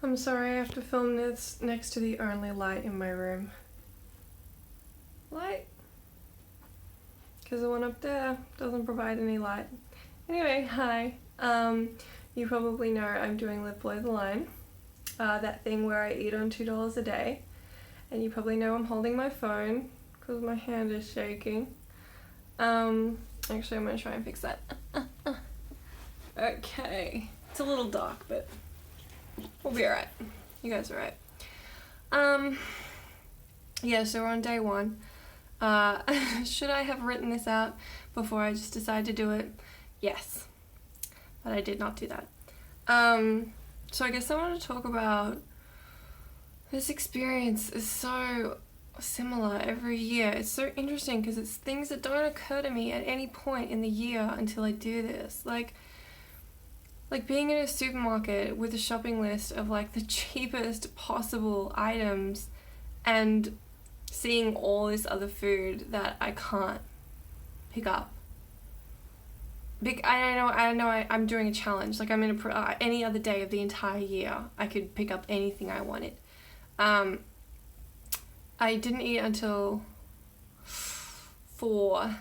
I'm sorry, I have to film this next to the only light in my room. Light? Because the one up there doesn't provide any light. Anyway, hi. You probably know I'm doing Live Below the Line. That thing where I eat on $2 a day. And you probably know I'm holding my phone because my hand is shaking. Actually I'm gonna try and fix that. Okay. It's a little dark, but we'll be alright. You guys are right. Yeah, so we're on day one. Should I have written this out before I just decided to do it? Yes. But I did not do that. So I guess I want to talk about this experience is so similar every year. It's so interesting because it's things that don't occur to me at any point in the year until I do this. Like being in a supermarket with a shopping list of like the cheapest possible items and seeing all this other food that I can't pick up. I know I'm doing a challenge. Like I'm in any other day of the entire year, I could pick up anything I wanted. I didn't eat until 4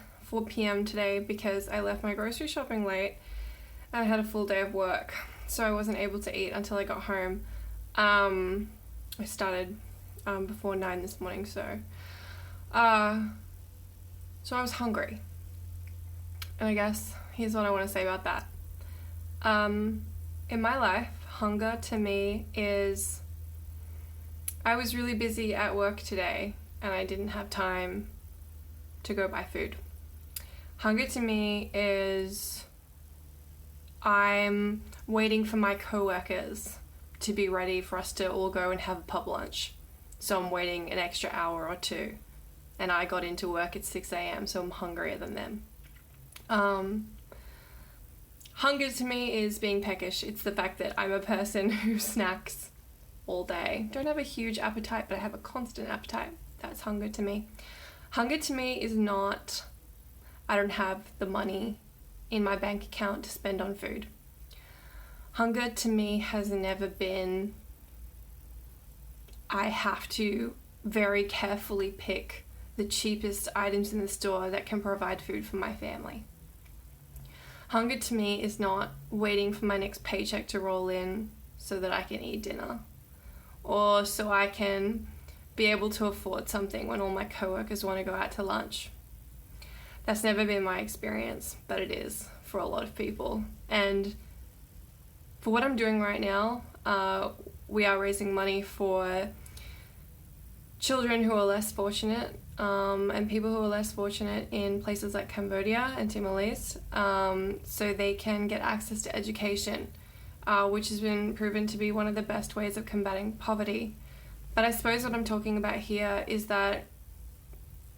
p.m. today because I left my grocery shopping late and I had a full day of work. So I wasn't able to eat until I got home. I started before 9 this morning, so I was hungry. And I guess here's what I want to say about that. In my life, hunger to me is, I was really busy at work today and I didn't have time to go buy food. Hunger to me is I'm waiting for my co-workers to be ready for us to all go and have a pub lunch. So I'm waiting an extra hour or two. And I got into work at 6 a.m, so I'm hungrier than them. Hunger to me is being peckish. It's the fact that I'm a person who snacks all day. Don't have a huge appetite, but I have a constant appetite. That's hunger to me. Hunger to me is not, I don't have the money in my bank account to spend on food. Hunger to me has never been, I have to very carefully pick the cheapest items in the store that can provide food for my family. Hunger to me is not waiting for my next paycheck to roll in so that I can eat dinner, or so I can be able to afford something when all my coworkers want to go out to lunch. That's never been my experience, but it is for a lot of people. And for what I'm doing right now, we are raising money for children who are less fortunate, and people who are less fortunate in places like Cambodia and Timor-Leste, so they can get access to education, which has been proven to be one of the best ways of combating poverty. But I suppose what I'm talking about here is that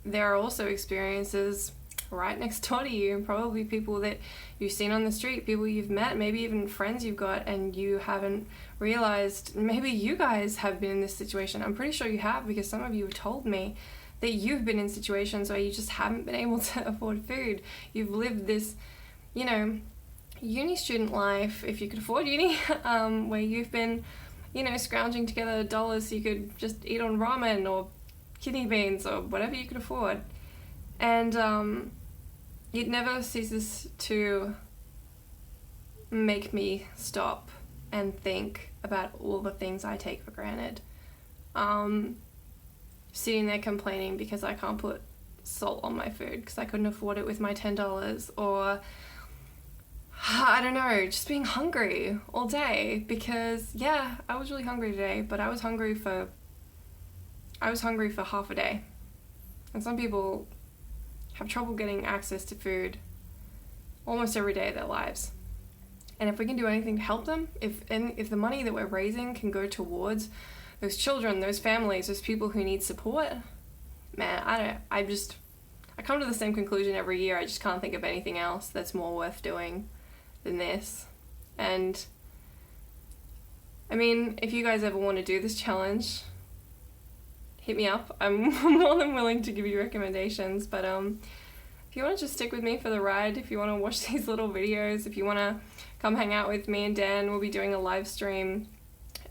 there are also experiences right next door to you, probably people that you've seen on the street, people you've met, maybe even friends you've got, and you haven't realized maybe you guys have been in this situation. I'm pretty sure you have, because some of you have told me that you've been in situations where you just haven't been able to afford food. You've lived this, uni student life, if you could afford uni, where you've been, scrounging together dollars so you could just eat on ramen or kidney beans or whatever you could afford. And it never ceases to make me stop and think about all the things I take for granted. Sitting there complaining because I can't put salt on my food because I couldn't afford it with my $10, or I don't know, just being hungry all day because, yeah, I was really hungry today, but I was hungry for half a day. And some people have trouble getting access to food almost every day of their lives. And if we can do anything to help them, if the money that we're raising can go towards those children, those families, those people who need support, man, I come to the same conclusion every year. I just can't think of anything else that's more worth doing than this. And I mean, if you guys ever want to do this challenge, hit me up. I'm more than willing to give you recommendations, but if you want to just stick with me for the ride, if you want to watch these little videos, if you want to come hang out with me and Dan, we'll be doing a live stream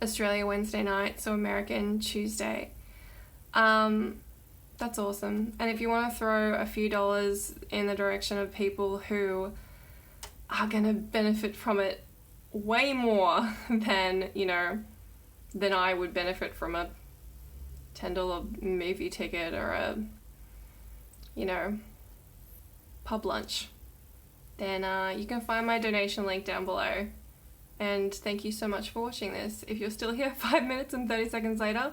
Australia Wednesday night, so American Tuesday. That's awesome. And if you want to throw a few dollars in the direction of people who are going to benefit from it way more than, than I would benefit from a $10 movie ticket or a, pub lunch, then you can find my donation link down below. And thank you so much for watching this. If you're still here 5 minutes and 30 seconds later,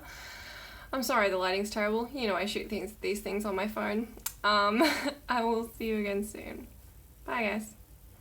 I'm sorry the lighting's terrible. I shoot these things on my phone. I will see you again soon. Bye guys.